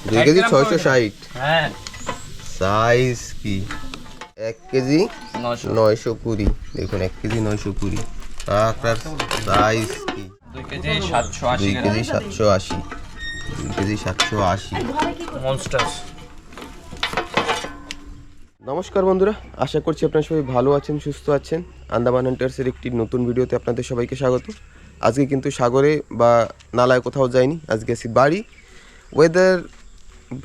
2 KG 660। হ্যাঁ size কি 1 KG 920। দেখুন 1 কেজি 920 কাঁকড়ার সাইজ কি 2 কেজি 780 2 কেজি 780। 2 KG 780 monster. নমস্কার বন্ধুরা, আশা করছি আপনারা সবাই ভালো আছেন, সুস্থ আছেন। আন্দামান হান্টার্সের একটি নতুন ভিডিওতে আপনাদের সবাইকে স্বাগত। আজকে কিন্তু সাগরে বা নালায় কোথাও যাইনি, আজকে আছি বাড়ি। ওয়েদার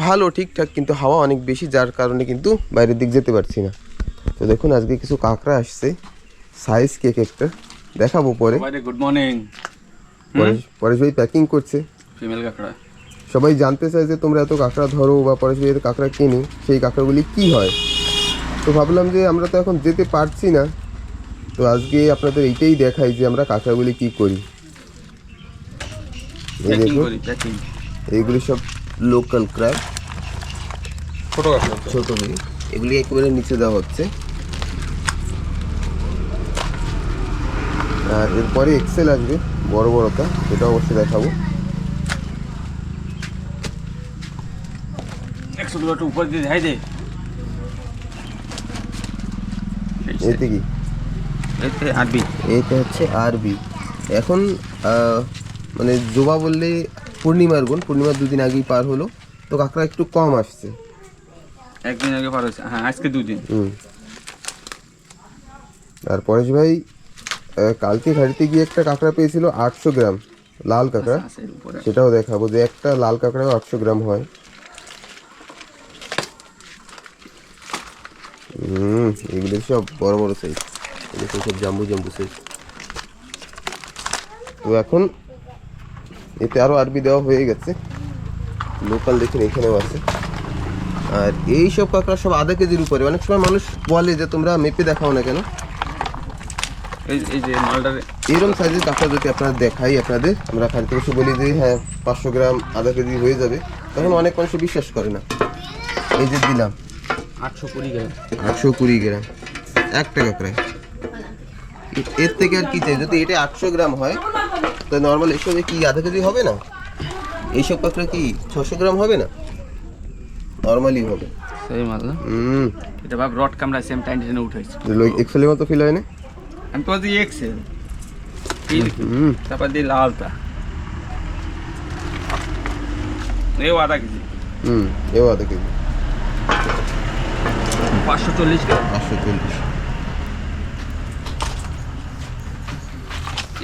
ভালো ঠিকঠাক, কিন্তু হাওয়া অনেক বেশি, যার কারণে কিন্তু বাইরের দিক যেতে পারছি না। তো দেখুন আজকে কিছু কাঁকড়া আসছে, সাইজ কেক একটা দেখাবো পরে। Good morning. পরেশ ভাই প্যাকিং করছে। ফিমেল কাঁকড়া। সবাই জানতে চায় যে তোমরা এত কাঁকড়া ধরো বা পরেশ ভাইয়ের কাঁকড়া কিনি, সেই কাঁকড়াগুলি কি হয়। তো ভাবলাম যে আমরা তো এখন যেতে পারছি না, তো আজকে আপনাদের এইটাই দেখাই যে আমরা কাঁকড়াগুলি কি করি। এই দেখুন এইগুলি সব লোকাল ক্র্যাব, ছোট কাঁকড়া। ছোটগুলি, এগুলি একেবারে নিচে দেওয়া হচ্ছে। আর এরপরে এক্সেল আসবে বড় বড়টা, সেটা অবশ্যই দেখাবো। 100 কিলো উপর দিয়ে যাই দে। এতে কি এতে আরবি। এটা হচ্ছে আরবি। এখন মানে জোবা বললে পূর্ণিমার গুণ, পূর্ণিমার 2 দিন আগেই পার হলো, তো কাঁকড়া একটু কম আসছে। একদিন আগে পার হয়েছে, হ্যাঁ আজকে 2 দিন। আর পরেশ ভাই কালকে ঘাড়িতে গিয়ে একটা কাঁকড়া পেয়েছিল 800 গ্রাম, লাল কাঁকড়া। সেটাও দেখাবো যে একটা লাল কাঁকড়াও 800 গ্রাম হয়। এগুলো সব বড় বড় সাইজ, এগুলো সব জাম্বু জাম্বু সাইজ। তো এখন এতে আরও আরবি দেওয়া হয়ে গেছে, লোকাল দেখুন এখানেও আছে। আর এই সব কাঁকড়া সব আধা কেজির উপরে। অনেক সময় মানুষ বলে যে তোমরা মেপে দেখাও না কেন, এই যে মালটার এরকম সাইজের কাঁকড়া যদি আপনারা দেখাই আপনাদের, আমরা খালিতে বসে বলি যে হ্যাঁ 500 গ্রাম আধা কেজি হয়ে যাবে, তখন অনেক মানুষ বিশ্বাস করে না। এই যে দিলাম 820 গ্রাম। 820 গ্রাম একটা কাঁকড়ায়। এর থেকে আর কি চাই? যদি এটা 800 গ্রাম হয় তো নর্মাল এসবে কি আধা কেজি হবে না? এইসব কাঁকড়া কি 600 গ্রাম হবে না? নর্মালি হবে। সেই মাল না? এটা ভাব রড কামড়া সেম টাইম টেনে উঠাইছে। এক্সেলের মতো ফিল হয় না? আমি তো দিই এক্সেল। তারপর দিই লালটা। এই আধা কেজি। এও আধা কেজি। 540 গ্রাম। 540।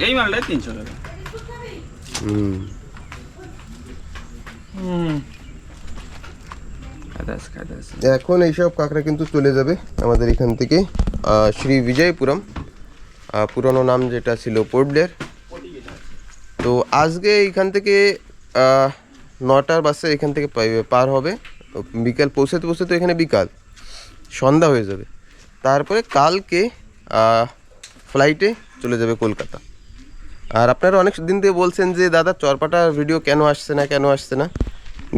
এই মালটা 300 টাকা। এখন এইসব কাঁকড়া কিন্তু চলে যাবে আমাদের এখান থেকে শ্রী বিজয়পুরম, পুরনো নাম যেটা ছিল পোর্ট ব্লেয়ার। তো আজকে এইখান থেকে 9টার বাসে এখান থেকে পার হবে, বিকাল পৌঁছাতে পৌঁছাতে এখানে বিকাল সন্ধ্যা হয়ে যাবে। তারপরে কালকে ফ্লাইটে চলে যাবে কলকাতা। আর আপনারা অনেক দিন দিয়ে বলছেন যে দাদা চরপাটা ভিডিও কেন আসছে না।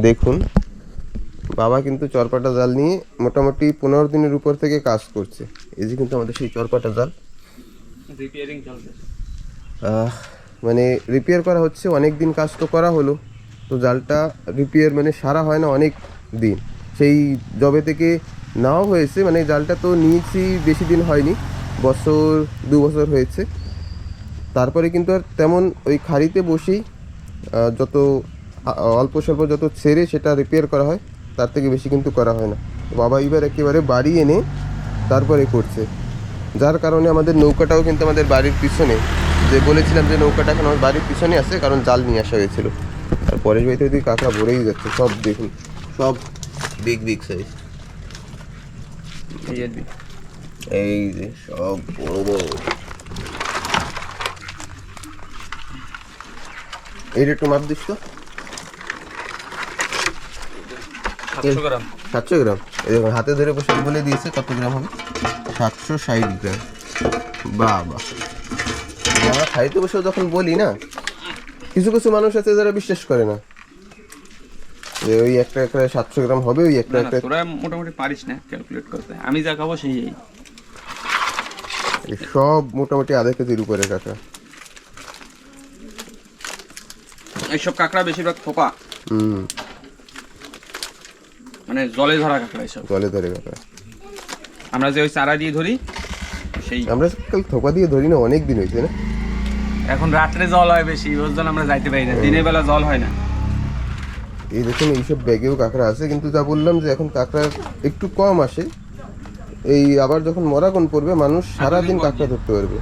দেখুন বাবা কিন্তু চরপাটা জাল নিয়ে মোটামুটি 15 দিনের উপর থেকে কাজ করছে। এই যে কিন্তু আমাদের সেই চরপাটা জাল রিপেয়ারিং চলছে, মানে রিপেয়ার করা হচ্ছে। অনেক দিন কাজ তো করা হলো, তো জালটা রিপেয়ার মানে সারা হয় না অনেক দিন। সেই জবে থেকে নাও হয়েছে, মানে জালটা তো নিয়েছি বেশি দিন হয়নি, 2 বছর হয়েছে। তারপরে কিন্তু আর তেমন ওই খাড়িতে বসেই যত অল্প স্বল্প যত ছেড়ে সেটা রিপেয়ার করা হয়, তার থেকে বেশি কিন্তু করা হয় না। বাবা এবার একেবারে বাড়ি এনে তারপরে করছে, যার কারণে আমাদের নৌকাটাও কিন্তু আমাদের বাড়ির পিছনে, যে বলেছিলাম যে নৌকাটা এখন আমার বাড়ির পিছনে আছে, কারণ জাল নিয়ে আসা হয়েছিল। আর পরের বাড়িতে যদি কাঁকড়া ভরেই যাচ্ছে, সব দেখুন সব বিগ সাইজ। এই যে সব বড় বড়। এইটা একটু মাপ দিস তো। 700 গ্রাম। 700 গ্রাম। এই দেখুন হাতে ধরে বসে বলে দিয়েছে কত গ্রাম হবে, 760 গ্রাম। বাবা, আমরা খাইতে বসেও যখন বলি না, কিছু কিছু মানুষ আছে যারা বিশ্বাস করে না যে ওই একটা 700 গ্রাম হবে, ওই একটা তোরা মোটামুটি পারিস না ক্যালকুলেট করতে। আমি যা খাবো সেই সব মোটামুটি আধা কেজির উপরে কাঁকড়া। এইসব কাঁকড়া বেশিরভাগ থোপা। মানে জলে ধরা কাঁকড়া এসব। জলে ধরে কাঁকড়া। আমরা যে ওই চারা দিয়ে ধরি সেই, আমরা কাল থোপা দিয়ে ধরি না, অনেক দিন হয়েছে না। এখন রাত্রে জল হয় বেশি, ওর জন্য আমরা যাইতে পারি না, দিনের বেলা জল হয় না। এই দেখুন এইসব ব্যাগেও কাঁকড়া আছে, কিন্তু যা বললাম যে এখন কাঁকড়া একটু কম আসে। এই আবার যখন মরাগন পড়বে মানুষ সারাদিন কাঁকড়া ধরতে পারবে।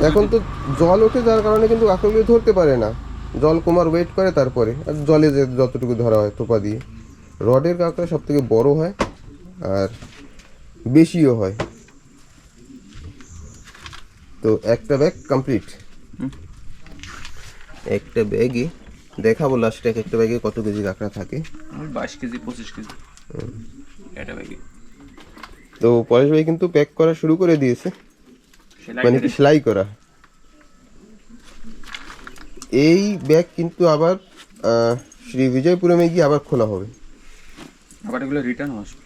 এখন তো জল ওঠে যার কারণে কিন্তু কাঁকড়াগুলো ধরতে পারে না, জল কমার ওয়েট করে তারপরে। আর জলে যে যতটুকু ধরা হয় থোপা দিয়ে। রডের কাঁকড়া সব থেকে বড় হয় আর বেশিও হয়। তো একটা ব্যাগ কমপ্লিট। একটা ব্যাগে দেখাবো লাস্টে একটা ব্যাগে কত কেজি কাঁকড়া থাকে। 22 কেজি 25 কেজি এটা ব্যাগে। তো পরেশ ভাই কিন্তু প্যাক করা শুরু করে দিয়েছে, মানে কি সেলাই করা। এই ব্যাগ কিন্তু আবার শ্রী বিজয়পুরমে গিয়ে আবার খোলা হবে। আবার এগুলো রিটার্ন আসবে,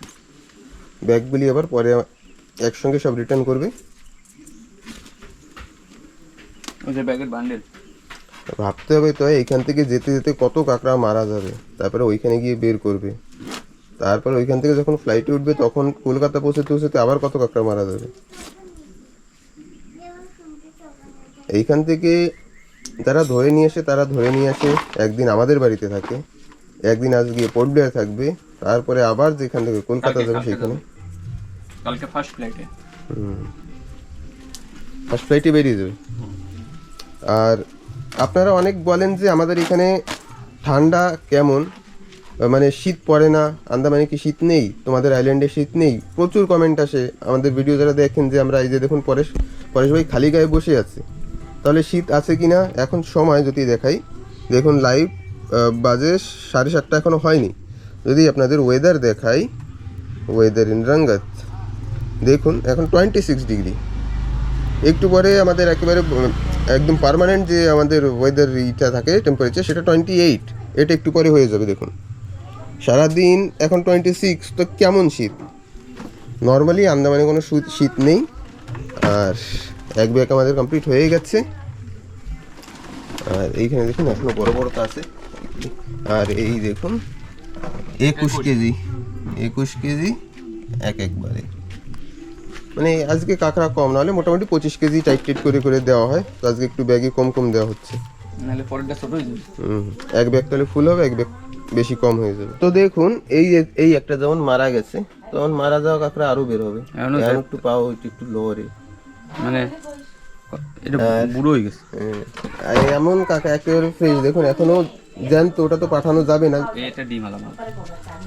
ব্যাগগুলি আবার পরে একসঙ্গে সব রিটার্ন করবে। ওই যে ব্যাগের বান্ডেল। ভাবতে হবে তো এইখান থেকে যেতে যেতে কত কাঁকড়া মারা যাবে, তারপরে ওইখানে গিয়ে বের করবে, তারপর ওইখান থেকে যখন ফ্লাইটে উঠবে তখন কলকাতা পৌঁছতে পৌঁছতে আবার কত কাঁকড়া মারা যাবে। এইখান থেকে যারা ধরে নিয়ে আসে তারা ধরে নিয়ে আসে, একদিন আমাদের বাড়িতে থাকে, একদিন আজ গিয়ে পোর্ট ব্লেয়ার থাকবে, তারপরে আবার যেখান থেকে কলকাতা যাবে সেখানে কালকে ফার্স্ট ফ্লাইটে। ফার্স্ট ফ্লাইটে বেরিয়ে যাবে। আর আপনারা অনেক বলেন যে আমাদের এখানে ঠান্ডা কেমন, মানে শীত পড়ে না, আন্দামানে কি শীত নেই, তোমাদের আইল্যান্ডে শীত নেই, প্রচুর কমেন্ট আসে আমাদের ভিডিও যারা দেখেন যে আমরা এই যে দেখুন পরেশ ভাই খালি গায়ে বসে আছে, তাহলে শীত আছে কি না। এখন সময় যদি দেখাই, দেখুন লাইভ বাজে 7:30 এখনও হয়নি। যদি আপনাদের ওয়েদার দেখাই, ওয়েদার ইন রঙ্গত দেখুন এখন 26 ডিগ্রি। একটু পরে আমাদের একেবারে একদম পার্মানেন্ট যে আমাদের ওয়েদার ইটা থাকে টেম্পারেচার, সেটা 28, এটা একটু পরে হয়ে যাবে। দেখুন সারাদিন এখন 26, তো কেমন শীত। নর্মালি আন্দামানে কোনো শীত নেই। আর এক ব্যাগ আমাদের কমপ্লিট হয়ে গেছে। আর এইখানে দেখুন এখনো বড় বড় তো আছে। আর এই দেখুন 21 কেজি একবারে, মানে আজকে কাঁকড়া কম, নাহলে মোটামুটি 25 কেজি টাইট করে করে দেওয়া হয়। তো আজকে একটু ব্যাগে কম দেওয়া হচ্ছে, নাহলে পরেরটা ছোট হয়ে যাবে। এক ব্যাগ তাহলে ফুল হবে, এক ব্যাগ বেশি কম হয়ে যাবে। তো দেখুন এই একটা যেমন মারা গেছে, তখন মারা যাওয়া কাঁকড়া আরো বের হবে। এখন একটু পাও একটু লোয়ারে, মানে এটা বুড়ো হয়ে গেছে। আর এমন কাঁকড়া একেবারে ফ্রেশ, দেখুন এখনো জ্যান্ত, ওটা তো পাঠানো যাবে না। এটা ডিম আলাদা,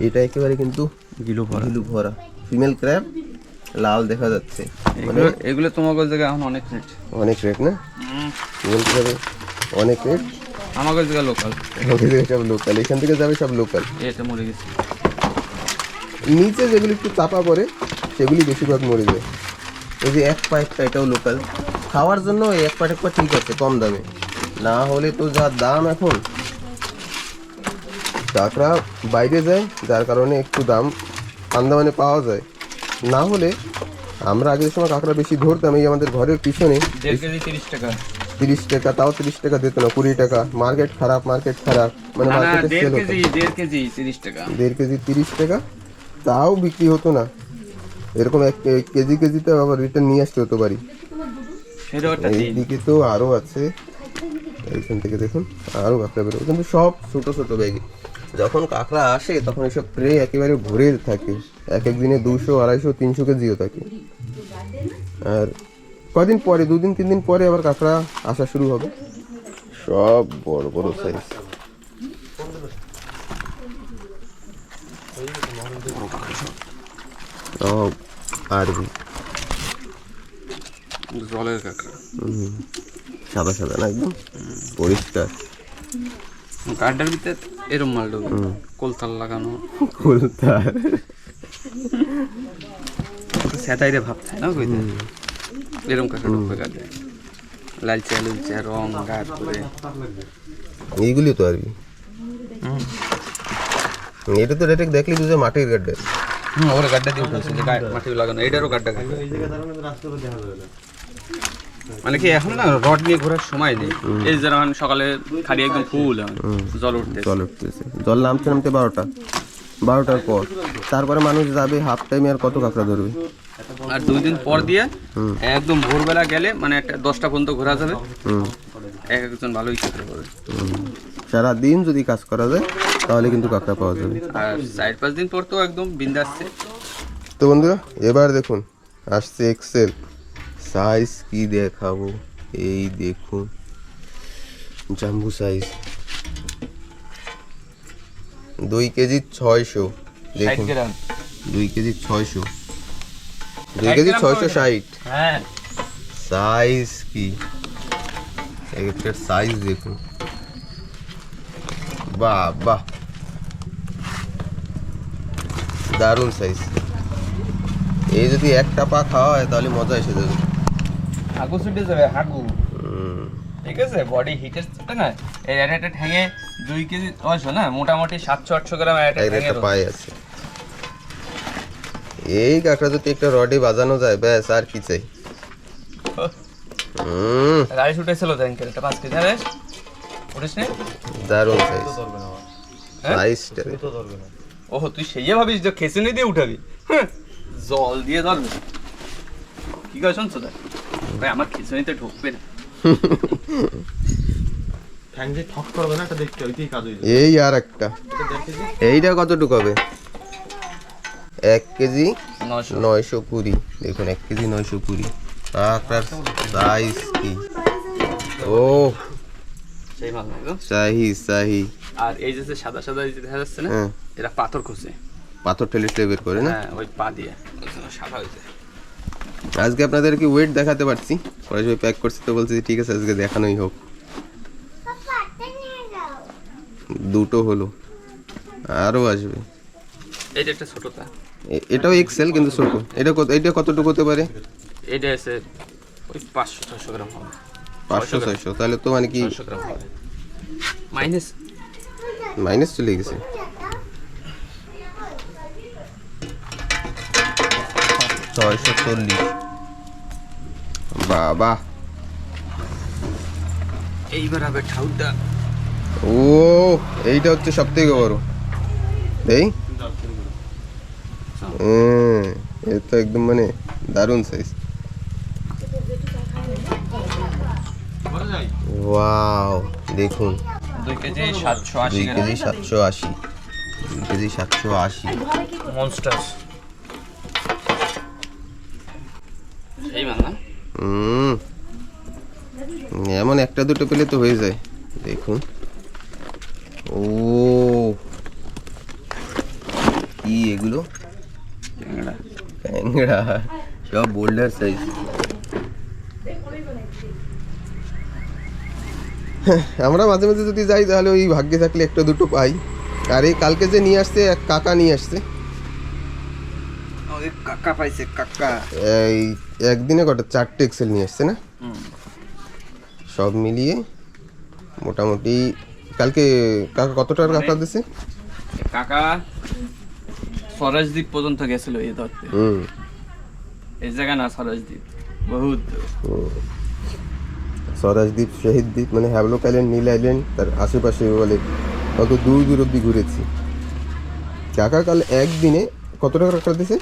এটা একেবারে কিন্তু গিলু ভরা ফিমেল ক্র্যাব, লাল দেখা যাচ্ছে। মানে এগুলো তোমাদের জায়গায় এখন অনেক রেট না, ফিমেল ক্র্যাবে অনেক রেট। আমাদের জায়গা লোকাল, সব লোকাল, এখান থেকে যাবে সব লোকাল। এটা মরে গেছে। নিচে যেগুলি একটু চাপা পড়ে সেগুলি বেশিরভাগ মরে যায়। এই যে এক পা একটা, এটাও লোকাল। খাওয়ার জন্য এক পা ঠিক আছে কম দামে, না হলে তো যা দাম এখন, কাঁকড়া বাইরে যায় যার কারণে একটু দাম আন্দামানে পাওয়া যায়। না হলে আমরা আগের সময় কাঁকড়া বেশি ধরতাম, এই আমাদের ঘরের পিছনে 1.5 কেজি 30 টাকা, 30 টাকা, তাও 30 টাকা দিত না, 20 টাকা। মার্কেট খারাপ, মানে মার্কেটে সেল হতো 1.5 কেজি 30 টাকা, 1.5 কেজি 30 টাকা, তাও বিক্রি হতো না। এরকম এক কেজিতে আবার রিটার্ন নিয়ে আসতে হতো বাড়ি। এইদিকে তো আরো আছে, এইখান থেকে দেখুন আরো কাঁকড়া বেরোবে, কিন্তু সব ছোট ছোট ব্যাগে। যখন কাঁকড়া আসে তখন এইসব ট্রে একেবারে ভরে থাকে, এক দিনে 200, 250, 300 কেজিও থাকে। আর কদিন পরে, 2-3 দিন পরে আবার কাঁকড়া আসা শুরু হবে, সব বড় বড় সাইজ। আরবি জলের কাঁকড়া, সাদা সাদা না, একদম পরিষ্কার। গাড্ডার ভিতরে এরম মাল ঢোকে, কোলতাল লাগানো, কোলতাল সেটাইরে ভাবছে না কইতে, এরম কাঁকড়া ঢুকবে গাড্ডায়, লালচে রং গাঢ় করে। এইগুলি তো আরবি। এটা তো ডাইরেক্ট দেখলি বুঝে মাটির গাড্ডা। ওরে গাড্ডা দিয়ে উঠেছে, যে মাটি লাগানো, এইটারও গাড্ডা খাবে। মানে কি এখন না রড নিয়ে ঘোরার সময় নেই। এই যে সকালে খালি একদম ফুল জল উঠতেছে, জল নামতে 12টা। 12টার পর, তারপরে মানুষ যাবে হাফ টাইমে আর কত কাঁকড়া ধরবে? আর 2 দিন পর দিয়ে হুম। একদম ভোরবেলা গেলে মানে একটা 10টা পর্যন্ত ঘোরা যাবে, হুম। এক একজন ভালোই কাঁকড়া পাবে। সারাদিন যদি কাজ করা যায় তাহলে কিন্তু কাঁকড়া পাওয়া যাবে। আর 4-5 দিন পর তো একদম বিন্দাসছে। তো বন্ধুরা এবার দেখুন আসছে এক্সেল সাইজ, কি দেখাবো, এই দেখুন জাম্বু সাইজ 2 কেজি 600, 60 দেখুন গ্রাম। 2 কেজি 600, 2 কেজি 660 হ্যাঁ, সাইজ, কি একটা সাইজ দেখুন, বাহ বাহ দারুণ সাইজ। এই যদি একটা পা খাওয়া হয় তাহলে মজা এসে যাবে। হাগু ছুটে যাবে, হাগু। ঠিক আছে, বডি হিটের সাথে না এই একটা ঠ্যাঙে 2 কেজি 600 না, মোটামুটি 700-800 গ্রাম একটা ঠ্যাঙে একটা পায়ে আছে। এই কাঁকড়া যদি একটা রডে বাজানো যায় ব্যাস আর কি চাই। গাড়ি ছুটেছিল ট্যাঙ্কের একটা 5 কেজি রেস উঠিস নে। দারুণ সাইজ, সাইজটা ওহ, তুই সেই ভাবিস যে খেসুনি দিয়ে উঠাবি? হ্যাঁ, জল দিয়ে ধরবে। কি কয় শুনছো দেখ ভাই, আমার খেসুনিতে ঢুকবে না। এই আর একটা, এইটা কতটুকু হবে? 1 কেজি 920, দেখুন 1 কেজি 920 কাঁকড়ার সাইজ কি, ও সেই ভালো লাগলো। সাহি সাহি। আর এই যে সাদা সাদা এই যে দেখা যাচ্ছে না, হ্যাঁ, এরা পাথর খোঁজে। পাথর ঠেলে ঠেলে বের করে না? হ্যাঁ, ওই পা দিয়ে ওই জন্য সাদা হয়েছে। আজকে আপনাদেরকে ওয়েট দেখাতে পারছি, পরে সবাই প্যাক করছি তো বলছি যে ঠিক আছে আজকে দেখানোই হোক। দুটো হলো, আরও আসবে। এইটা একটা ছোটটা, এটাও এক্সেল কিন্তু ছোট। এটা কতটুকু হতে পারে? এটা আছে ওই 500-600 গ্রাম হবে। 500-600, তাহলে তো মানে কি 600 গ্রাম হবে। মাইনাস মাইনাস চলে গেছে। 640, বাবা। এইবার হবে ঠাউটা। ও এইটা হচ্ছে সব থেকে বড়, এই এ তো একদম মানে দারুণ সাইজ। ওয়াও, দেখুন 2 KG 780 2 gram. KG 780, 2 KG 780। Monster সেই মাল না? এমন একটা দুটো পেলে তো হয়ে যায়। দেখুন, ও কি এগুলো? ট্যাংরা, সব বোল্ডার সাইজ। আমরা মাঝে মাঝে যদি যাই তাহলে ওই ভাগ্যে থাকলে একটা দুটো পাই। আর এই কালকে যে নিয়ে আসছে, এক কাকা নিয়ে আসছে, ওই কাকা পাইছে কাকা। এই একদিনে কটা 4টে এক্সেল নিয়ে আসছে না, সব মিলিয়ে মোটামুটি। কালকে কাকা কত টাকার কাঁকড়া দিছে? কাকা স্বরাজদ্বীপ পর্যন্ত গেছিল এই ধরতে। এই জায়গা না, স্বরাজদ্বীপ বহুত দূর। স্বরাজদ্বীপ, শহীদ দ্বীপ, মানে হ্যাভলক আইল্যান্ড, নীল আইল্যান্ড, তার আশেপাশে বলে কত দূর দূর অব্দি ঘুরেছি। কাকা কাল একদিনে কত টাকা কাঁকড়া দিছে?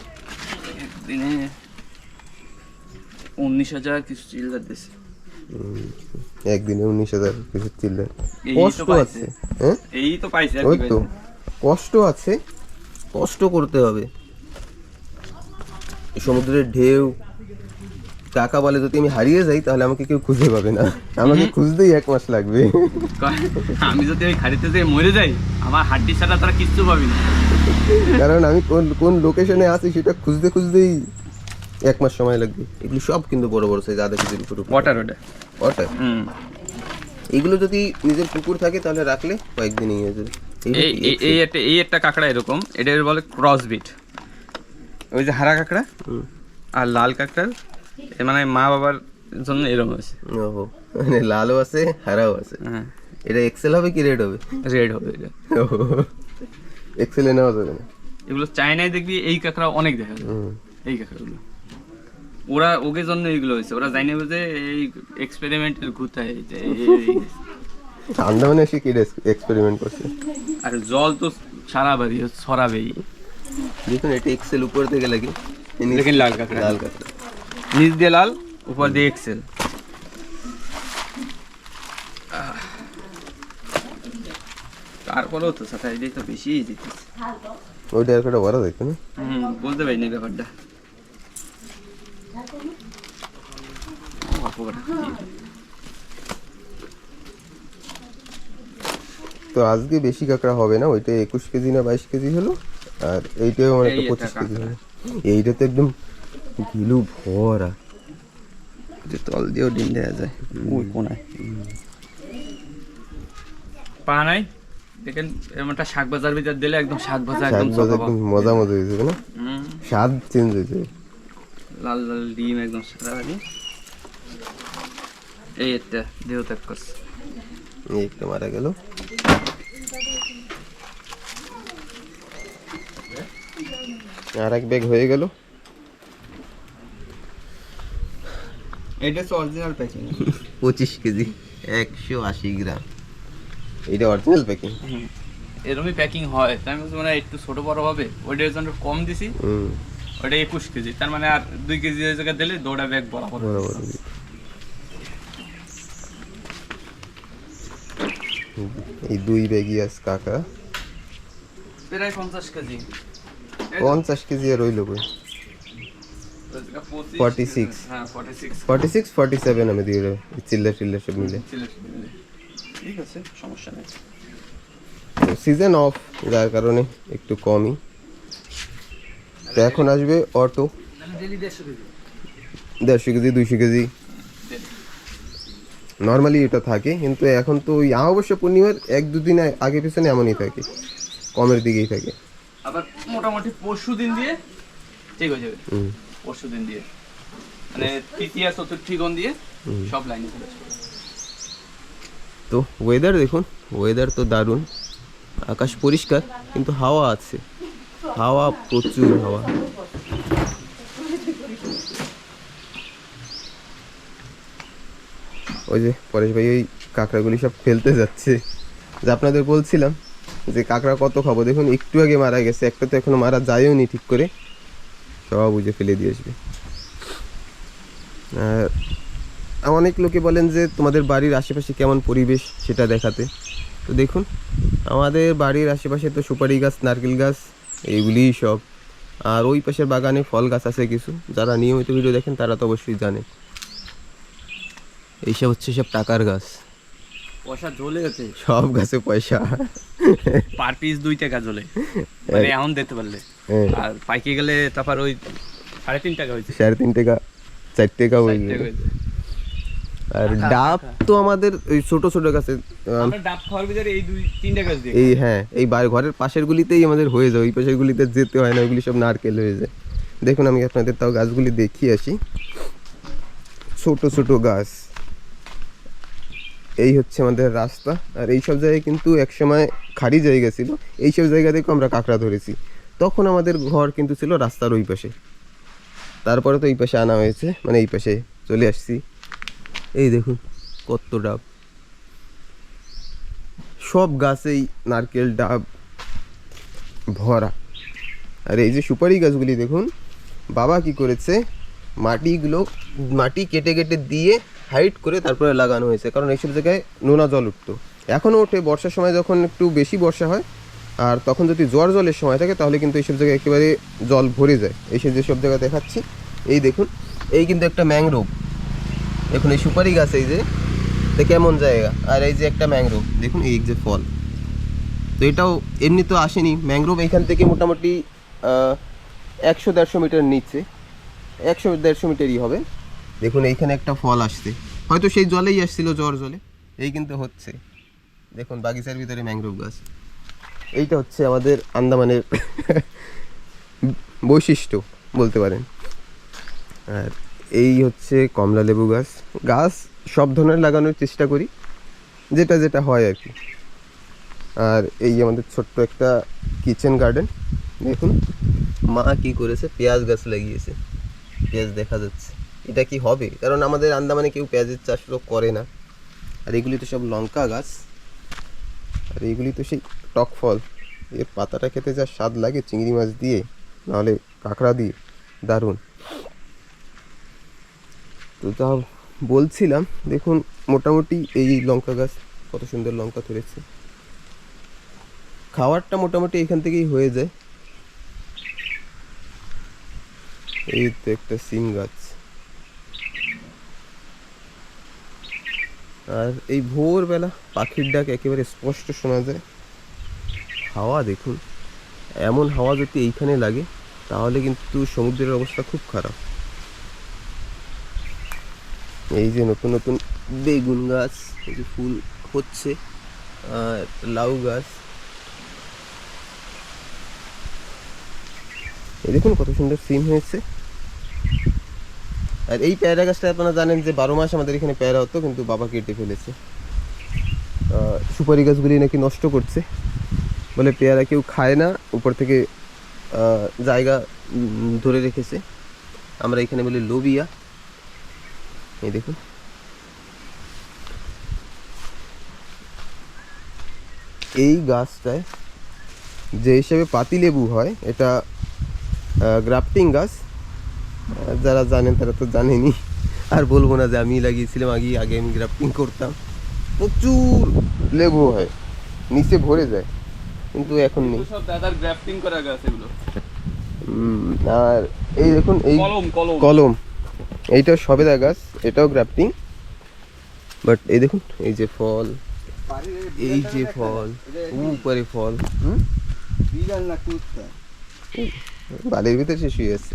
একদিনে 19,000 কিছু চিল্লার দিছে। একদিনে 19,000 কিছু চিল্লার। এই তো কষ্ট পাইছে। আছে, হ্যাঁ এই তো পাইছে আর ওই কি তো পাইছে। কষ্ট আছে, কষ্ট করতে হবে। সমুদ্রের ঢেউ, কাকা বলে যদি আমি হারিয়ে যাই তাহলে আমাকে কেউ খুঁজে পাবে না, আমাকে খুঁজতেই 1 মাস লাগবে। আমি যদি ওই খাড়িতে যেয়ে মরে যাই, আমার হাড্ডি ছাড়া তারা কিচ্ছু পাবি না। কারণ আমি কোন কোন লোকেশনে আছি সেটা খুঁজতে খুঁজতেই 1 মাস সময় লাগবে। এগুলো সব কিন্তু বড় বড় সাইজ, আধা কেজির উপর। ওয়াটার ওটা। ওটাই, এগুলো যদি নিজের পুকুর থাকে তাহলে রাখলে কয়েকদিনই হয়ে যাবে। এই একটা কাঁকড়া এরকম, এটা বলে ক্রসবিট। ওই যে হারা কাঁকড়া আর লাল কাঁকড়া, মানে মা বাবার জন্য এরকম আছে। ওহো, মানে লালও আছে হারাও আছে। হ্যাঁ, এটা এক্সেল হবে কি রেড হবে? রেড হবে এটা। এক্সেলে নেওয়া যাবে না। এগুলো চায়নায় দেখবি এই কাঁকড়া অনেক দেখা যায়। এই কাঁকড়াগুলো ওরা ওকে জন্য এইগুলো হয়েছে, ওরা জানে যে এই এক্সপেরিমেন্টের ঘুরতে আন্দামানে এসে কি এক্সপেরিমেন্ট করছে। আর জল তো সারা বাড়ি ছড়াবেই। দেখুন এটা এক্সেল উপর থেকে লাগে, দেখেন লাল কাঁকড়া, লাল কাঁকড়া নিচ দিয়ে লাল, উপর দিয়ে এক্সেল। তারপরেও তো সাথে এটাই তো বেশি দিতেছে। ওইটা আর কটা বড় দেখো না। বলতে পারিনি ব্যাপারটা। তো আজকে বেশি কাঁকড়া হবে না, ওইটা 21 কেজি না 22 কেজি হলো, আর এইটাও আমার একটা 25 কেজি হলো। এইটা তো একদম গিলু ভরা, যে তল দিয়েও ডিম দেওয়া যায় ওই কোনায়। পা নাই দেখেন, এরকম একটা শাক ভাজার ভিতর দিলে একদম শাক ভাজা, একদম একদম মজা মজা হয়ে যাবে না, স্বাদ চেঞ্জ হয়ে যাবে। লাল লাল ডিম একদম সাদা বাড়ি। এই একটা দেহ ত্যাগ করছে, এই একটা মারা গেল। আর এক ব্যাগ হয়ে গেল। এটা হচ্ছে অরিজিনাল প্যাকিং। 25 কেজি 180 গ্রাম, এইটা অরিজিনাল প্যাকিং। এরকমই প্যাকিং হয়, তাই আমি বলছি মানে একটু ছোট বড় হবে। ওইটার জন্য কম দিছি, ওইটা 21 কেজি, তার মানে আর 2 কেজি ওই জায়গায় দিলে দৌড়া ব্যাগ বরাবর। এই 2 ব্যাগই আজ কাঁকড়া, প্রায় 50 কেজি। 50 কেজি আর রইল কই? 46 হ্যাঁ 46 46 47 আমি দিয়ে দেবো, চিল্লা চিল্লা সব মিলে। ঠিক আছে, সমস্যা নেই। সিজন অফ, যার কারণে একটু কমই। তো এখন আসবে অটো, 150 কেজি 200 কেজি নর্মালি এটা থাকে, কিন্তু এখন তো ওই অবশ্য পূর্ণিমার 1-2 দিন আগে পিছনে এমনই থাকে, কমের দিকেই থাকে। আবার মোটামুটি পরশু দিন দিয়ে ঠিক হয়ে যাবে। পরশু দিন দিয়ে মানে তৃতীয়া চতুর্থী গণ দিয়ে সব লাইনে চলে আসবে। তো ওয়েদার দেখুন, ওয়েদার তো দারুণ, আকাশ পরিষ্কার কিন্তু হাওয়া আছে, হাওয়া প্রচুর হাওয়া। ওই যে পরেশ ভাই ওই কাঁকড়াগুলি সব ফেলতে যাচ্ছে, যে আপনাদের বলছিলাম যে কাঁকড়া কত খাবো, দেখুন একটু আগে মারা গেছে, একটা তো এখনো মারা যায়ও নি ঠিক করে, সব বুঝে ফেলে দিয়ে আসবে। আর অনেক লোকে বলেন যে তোমাদের বাড়ির আশেপাশে কেমন পরিবেশ সেটা দেখাতে, তো দেখুন আমাদের বাড়ির আশেপাশে তো সুপারি গাছ, নারকেল গাছ, এইগুলিই সব। আর ওই পাশের বাগানে ফল গাছ আছে কিছু, যারা নিয়মিত ভিডিও দেখেন তারা তো অবশ্যই জানে। এইসব হচ্ছে সব টাকার গাছ, পয়সা জ্বলে গেছে, সব গাছে পয়সা, পার পিস 2 টাকা জ্বলে, মানে এখন দিতে পারলে। আর পাইকে গেলে তারপর ওই 3.5 টাকা হয়েছে, 3.5 টাকা 4 টাকা হয়ে যাবে। আর ডাব তো আমাদের ওই ছোট ছোট গাছে, আমরা ডাব খাওয়ার ভিতরে এই 2-3 গাছ দিয়ে এই হ্যাঁ এই ঘরের পাশের গুলিতেই আমাদের হয়ে যায়, ওই পাশের গুলিতে যেতে হয় না, ওইগুলি সব নারকেল হয়ে যায়। দেখুন আমি আপনাদের তাও গাছগুলি দেখিয়ে আসি, ছোট ছোট গাছ। এই হচ্ছে আমাদের রাস্তা, আর এই সব জায়গায় কিন্তু একসময় খাড়ি জায়গা ছিল, এইসব জায়গা থেকেও আমরা কাঁকড়া ধরেছি। তখন আমাদের ঘর কিন্তু ছিল রাস্তার ওই পাশে, তারপরে তো এই পাশে আনা হয়েছে, মানে এই পাশে চলে আসছি। এই দেখুন কত ডাব, সব গাছেই নারকেল ডাব ভরা। আর এই যে সুপারি গাছগুলি দেখুন, বাবা কি করেছে, মাটি কেটে কেটে দিয়ে হাইট করে তারপরে লাগানো হয়েছে, কারণ এইসব জায়গায় নোনা জল উঠতো, এখনও ওঠে বর্ষার সময়, যখন একটু বেশি বর্ষা হয় আর তখন যদি জলের সময় থাকে তাহলে কিন্তু এইসব জায়গায় একেবারে জল ভরে যায়। এইসব যেসব জায়গা দেখাচ্ছি, এই দেখুন এই কিন্তু একটা ম্যাংগ্রোভ, দেখুন এই সুপারি গাছ, এই যে কেমন জায়গা, আর এই যে একটা ম্যাংগ্রোভ দেখুন, এই যে ফল। তো এটাও এমনি তো আসেনি, ম্যাংগ্রোভ এইখান থেকে মোটামুটি 100-150 মিটার নিচে, 100-150 মিটারই হবে। দেখুন এইখানে একটা ফল আসছে, হয়তো সেই জলেই আসছিল, জলে এই কিন্তু হচ্ছে। দেখুন বাগিচার ভিতরে ম্যাংগ্রোভ গাছ, এইটা হচ্ছে আমাদের আন্দামানের বৈশিষ্ট্য বলতে পারেন। আর এই হচ্ছে কমলা লেবু গাছ, সব ধরনের লাগানোর চেষ্টা করি, যেটা যেটা হয় আর কি। আর এই আমাদের ছোট্ট একটা কিচেন গার্ডেন, দেখুন মা কি করেছে, পেঁয়াজ গাছ লাগিয়েছে, পেঁয়াজ দেখা যাচ্ছে। এটা কি হবে, কারণ আমাদের আন্দামানে কেউ পেঁয়াজের চাষ করে না। আর এগুলি তো সব লঙ্কা গাছ, আর এইগুলি তো সেই টক ফল, এর পাতাটা খেতে যা স্বাদ লাগে চিংড়ি মাছ দিয়ে, নাহলে কাঁকড়া দিয়ে, দারুণ। তো তা বলছিলাম, দেখুন মোটামুটি এই লঙ্কা গাছ কত সুন্দর লঙ্কা ধরেছে, খাওয়ারটা মোটামুটি এখান থেকেই হয়ে যায়। এই তো একটা সিম গাছ। আর এই ভোরবেলা পাখির ডাক একেবারে স্পষ্ট শোনা যায়। হাওয়া দেখুন, এমন হাওয়া যদি এইখানে লাগে তাহলে কিন্তু সমুদ্রের অবস্থা খুব খারাপ। এই যে নতুন নতুন বেগুন গাছ, এই যে ফুল হচ্ছে, আর লাউ গাছ, এই দেখুন কত সুন্দর সিম হয়েছে। আর এই পেয়ারা গাছটা আপনারা জানেন যে 12 মাস আমাদের এখানে পেয়ারা হতো, কিন্তু বাবা কেটে ফেলেছে। সুপারি গাছগুলি নাকি নষ্ট করছে, বলে পেয়ারা কেউ খায় না, উপর থেকে জায়গা ধরে রেখেছে। আমরা এখানে বলি লোবিয়া। এই দেখুন, এই গাছটায় যে হিসেবে পাতিলেবু হয়, এটা গ্রাফটিং গাছ। যারা জানেন তারা তো জানেনই, আর বলবো না যে আমি লাগিয়েছিলাম আগে আমি গ্রাফটিং করতাম। প্রচুর লেবু হয়, নিচে ভরে যায়, কিন্তু এখন নেই। সব দাদার গ্রাফটিং করা গাছ এগুলো। আর এই দেখুন এই কলম, এইটা সবেদা গাছ, এটাও গ্রাফটিং। বাট এই দেখুন এই যে ফল, এই যে ফল, উপরে ফল, বালির ভিতরে সে শুয়ে আছে।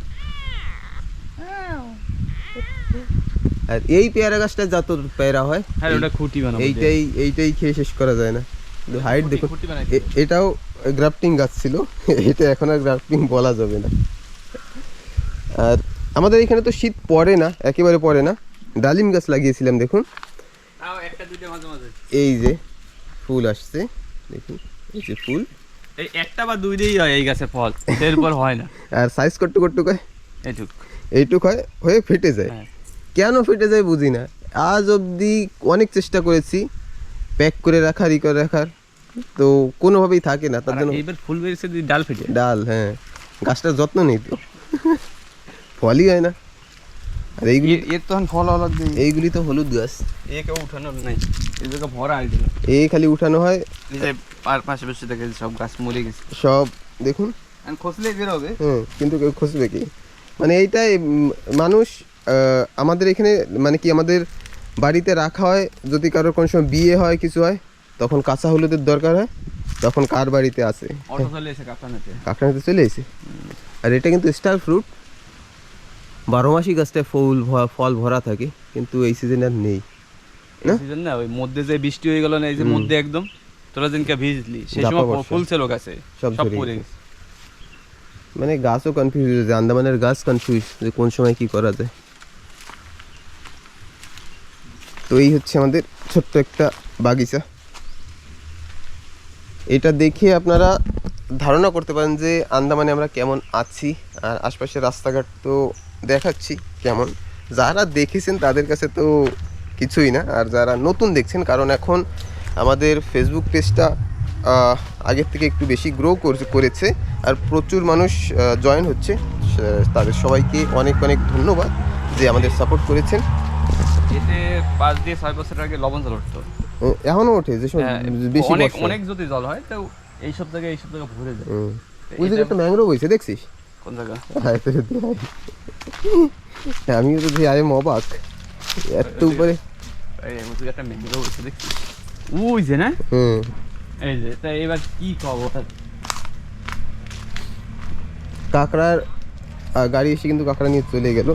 আর এই পেয়ারা গাছটা যত পেয়ারা হয়, এইটাই খেয়ে শেষ করা যায় না। হাইট দেখুন, এটাও গ্রাফটিং গাছ ছিল, এটা এখন আর গ্রাফটিং বলা যাবে না। আর আমাদের এখানে তো শীত পড়ে না, একেবারে পড়ে না। ডালিম গাছ লাগিয়েছিলাম, দেখুন এই যে ফুল আসছে, দেখুন এই যে ফুল, এই একটা বা দুইটাই হয় এই গাছে ফল, এরপর হয় না। আর সাইজ কট্টু হয়, এইটুক হয়, হয়ে ফেটে যায়। কেন ফেটে যায় বুঝি না, আজ অবধি অনেক চেষ্টা করেছি প্যাক করে রাখার, করে রাখার, তো কোনোভাবেই থাকে না। তার জন্য এইবার ফুল বেরিয়েছে, ডাল ফেটে ডাল, হ্যাঁ, গাছটার যত্ন নেই তো, ফলই হয় না। আর এইগুলি এর তখন ফল অলগ, এইগুলি তো হলুদ গাছ, কেউ উঠানো নাই, এই জায়গা ভরা আছে, এই খালি উঠানো হয়। এই যে পাশে পাশে দেখে সব গাছ মরে গেছে সব, দেখুন খসলে বের হবে। কিন্তু কেউ খসবে কি, মানে এইটাই মানুষ আমাদের এখানে, মানে কি আমাদের বাড়িতে রাখা হয়, যদি কারোর কোনো সময় বিয়ে হয়, কিছু হয়, তখন কাঁচা হলুদের দরকার হয়, তখন কার বাড়িতে আছে, কাঁকড়াতে চলে এসে। আর এটা কিন্তু স্টার ফ্রুট, 12 মাসই গাছটায় ফল ভরা থাকে, কিন্তু এই সিজনে আর নেই না। ওই মধ্যে যে বৃষ্টি হয়ে গেল না, এই যে মধ্যে একদম তোরা দিনকে ভিজলি, সেই সময় ফুল ছিল গাছে, সব পড়ে গেছে। মানে গাছও কনফিউজ হয়ে যায়, আন্দামানের গাছ কনফিউজ যে কোন সময় কি করা যায়। তো এই হচ্ছে আমাদের ছোট্ট একটা বাগিচা। এটা দেখে আপনারা ধারণা করতে পারেন যে আন্দামানে আমরা কেমন আছি। আর আশপাশের রাস্তাঘাট তো দেখাচ্ছি কেমন, যারা দেখেছেন তাদের কাছে তো কিছুই না, আর যারা নতুন দেখছেন, কারণ এখন আমাদের ফেসবুক পেজটা আগের থেকে একটু বেশি গ্রো করেছে, আর প্রচুর মানুষ জয়েন হচ্ছে। তাদের সবাইকে অনেক অনেক ধন্যবাদ যে আমাদের সাপোর্ট করেছেন। এতে 5 দিয়ে 6 বছর আগে লবণ জল উঠতো, এখনো ওঠে, যে বেশি অনেক যদি জল হয় তো এই সব জায়গায় ভরে যায়। ওই যে একটা ম্যাংগ্রোভ হয়েছে, দেখছিস কোন জায়গা? আমিও তো আমি অবাক, এত উপরে একটা ম্যাংগ্রোভ হয়েছে, দেখছিস ওই যে না, এই যে। তা এবার কি খবর? কাঁকড়ার গাড়ি এসে কিন্তু কাঁকড়া নিয়ে চলে গেল।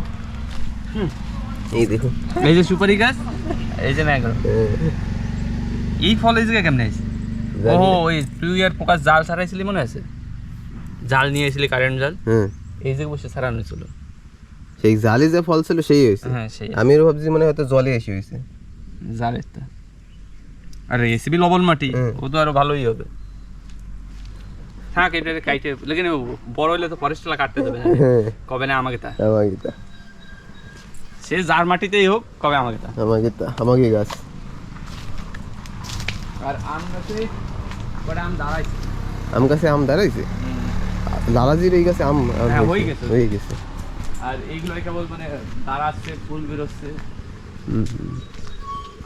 এই দেখুন, এই যে সুপারি গাছ, এই যে ম্যাংগ্রোভ, এই ফল এই জায়গায় কেমন আছে? ও ওই তুই আর পোকা জাল ছাড়াইছিলি মনে আছে? জাল নিয়ে এসেছিলি, কারেন্ট জাল, এই জায়গায় বসে ছাড়ানো ছিল, সেই জালে যে ফল ছিল সেই হয়েছে। হ্যাঁ সেই, আমিও ভাবছি মনে হয়তো জলে এসে হয়েছে জালের তা। আর রেসিপি লবণ মাটি, ও তো আরো ভালোই হবে। থাক, এটা কাইটে লেকিন বড় হইলে তো ফরেস্টলা কাটতে দেবে, কবে না আমাকে তা, সে যার মাটিতেই হোক, কবে আমাকে তা, আমাকে গাছ। আর আম গাছে কটা আম দাঁড়াইছে, আম গাছে আম দাঁড়াইছে, লালাজির এই গাছে আম হ্যাঁ, হয়ে গেছে। হয়ে গেছে। আর এইগুলো কেবল মানে দাঁড়াচ্ছে, ফুল বেরোচ্ছে।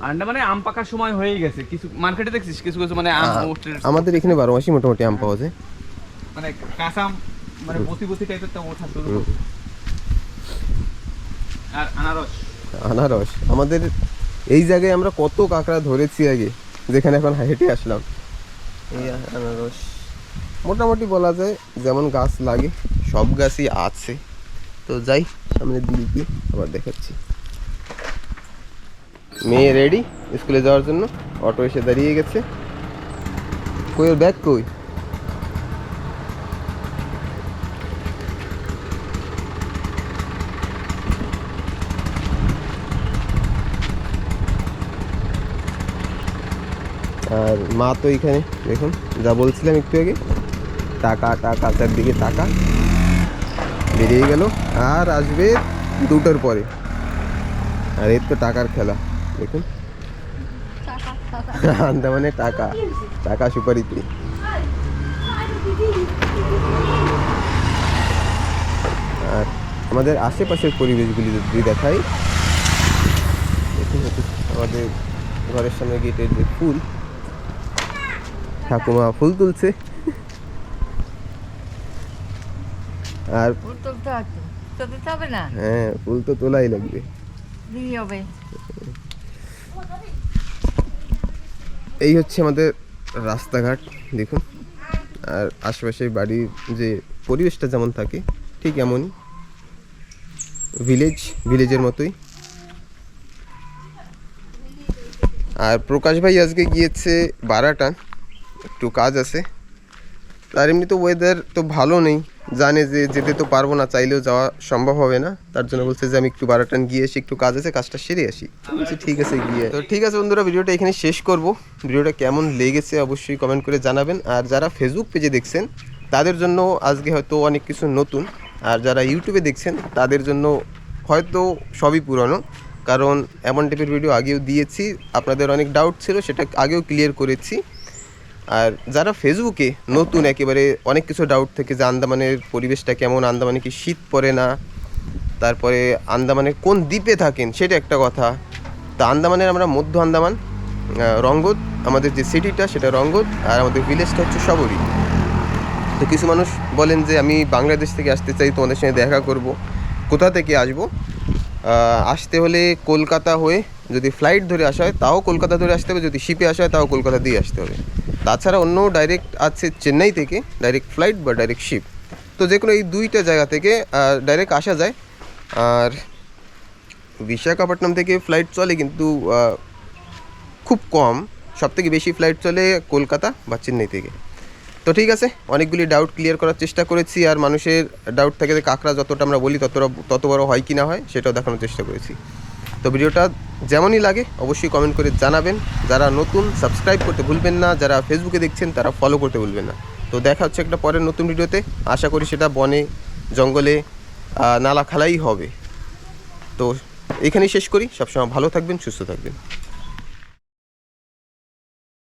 আর না মানে আম পাকার সময় হয়ে গেছে। কিছু মার্কেটে দেখছিস কিছু কিছু মানে আম আমাদের এখানে 12 মাসই মোটামুটি আম পাওয়া যায়। মানে কাঁচা আম, মানে বতি বতি টাইপের তো ওঠা শুরু করছে। আর আনারস, আনারস আমাদের এই জায়গায় আমরা কত কাঁকড়া ধরেছি আগে, যেখানে এখন হেঁটে আসলাম। এই আনারস মোটামুটি বলা যায় যেমন গাছ লাগে সব গাছই আছে। তো যাই সামনের দিকে আবার দেখাচ্ছি। মেয়ে রেডি স্কুলে যাওয়ার জন্য, অটো এসে দাঁড়িয়ে গেছে। কই ওর ব্যাগ কই? আর মা তো এখানে দেখুন, যা বলছিলাম একটু আগে, টাকা টাকা চারদিকে টাকা বেরিয়ে গেল। আর আসবে 2টার পরে। আর এর তো টাকার খেলা দেখুন, আন্দামানে টাকা টাকা সুপারিতে। আর আমাদের আশেপাশের পরিবেশগুলি যদি দেখাই, দেখুন আমাদের ঘরের সামনে গেটের যে ফুল, ঠাকুমা ফুল তুলছে। আর ফুল তুলতে হবে না, হ্যাঁ, ফুল তো তোলাই লাগবে। দিই হবে। এই হচ্ছে আমাদের রাস্তাঘাট দেখুন। আর আশেপাশে বাড়ির যে পরিবেশটা যেমন থাকে ঠিক এমনই, ভিলেজের মতোই। আর প্রকাশ ভাই আজকে গিয়েছে বারাটান, একটু কাজ আছে। আর এমনি তো ওয়েদার তো ভালো নেই, জানে যে যেতে তো পারবো না, চাইলেও যাওয়া সম্ভব হবে না। তার জন্য বলছে যে আমি একটু বারাটান গিয়ে এসে একটু কাজ আছে, কাজটা সেরে আসি। বলছি ঠিক আছে গিয়ে। তো ঠিক আছে বন্ধুরা, ভিডিওটা এখানে শেষ করব। ভিডিওটা কেমন লেগেছে অবশ্যই কমেন্ট করে জানাবেন। আর যারা ফেসবুক পেজে দেখছেন তাদের জন্য আজকে হয়তো অনেক কিছু নতুন, আর যারা ইউটিউবে দেখছেন তাদের জন্য হয়তো সবই পুরনো, কারণ এমন টাইপের ভিডিও আগেও দিয়েছি। আপনাদের অনেক ডাউট ছিল, সেটা আগেও ক্লিয়ার করেছি। আর যারা ফেসবুকে নতুন, একেবারে অনেক কিছু ডাউট থেকে যে আন্দামানের পরিবেশটা কেমন, আন্দামানে কি শীত পড়ে না, তারপরে আন্দামানের কোন দ্বীপে থাকেন সেটা একটা কথা। তা আন্দামানের আমরা মধ্য আন্দামান, রঙ্গত, আমাদের যে সিটিটা সেটা রঙ্গত, আর আমাদের ভিলেজটা হচ্ছে শবরী। তো কিছু মানুষ বলেন যে আমি বাংলাদেশ থেকে আসতে চাই, তোমাদের সঙ্গে দেখা করব। কোথা থেকে আসবো? আসতে হলে কলকাতা হয়ে যদি ফ্লাইট ধরে আসা হয় তাও কলকাতা ধরে আসতে হবে, যদি শিপে আসা হয় তাও কলকাতা দিয়ে আসতে হবে। তাছাড়া অন্য ডাইরেক্ট আছে চেন্নাই থেকে ডাইরেক্ট ফ্লাইট বা ডাইরেক্ট শিপ। তো যে কোনো এই 2টা জায়গা থেকে ডাইরেক্ট আসা যায়। আর বিশাখাপট্টনম থেকে ফ্লাইট চলে, কিন্তু খুব কম। সবথেকে বেশি ফ্লাইট চলে কলকাতা বা চেন্নাই থেকে। তো ঠিক আছে, অনেকগুলি ডাউট ক্লিয়ার করার চেষ্টা করেছি। আর মানুষের ডাউট থাকে যে কাঁকড়া যতটা আমরা বলি তত বড় হয় কি না হয় সেটাও দেখানোর চেষ্টা করেছি। তো ভিডিওটা যেমনই লাগে অবশ্যই কমেন্ট করে জানাবেন। যারা নতুন সাবস্ক্রাইব করতে ভুলবেন না, যারা ফেসবুকে দেখছেন তারা ফলো করতে ভুলবেন না। তো দেখা হচ্ছে একটা পরের নতুন ভিডিওতে। আশা করি সেটা বনে, জঙ্গলে, নালা খালাই হবে। তো এখানেই শেষ করি। সবসময় ভালো থাকবেন, সুস্থ থাকবেন।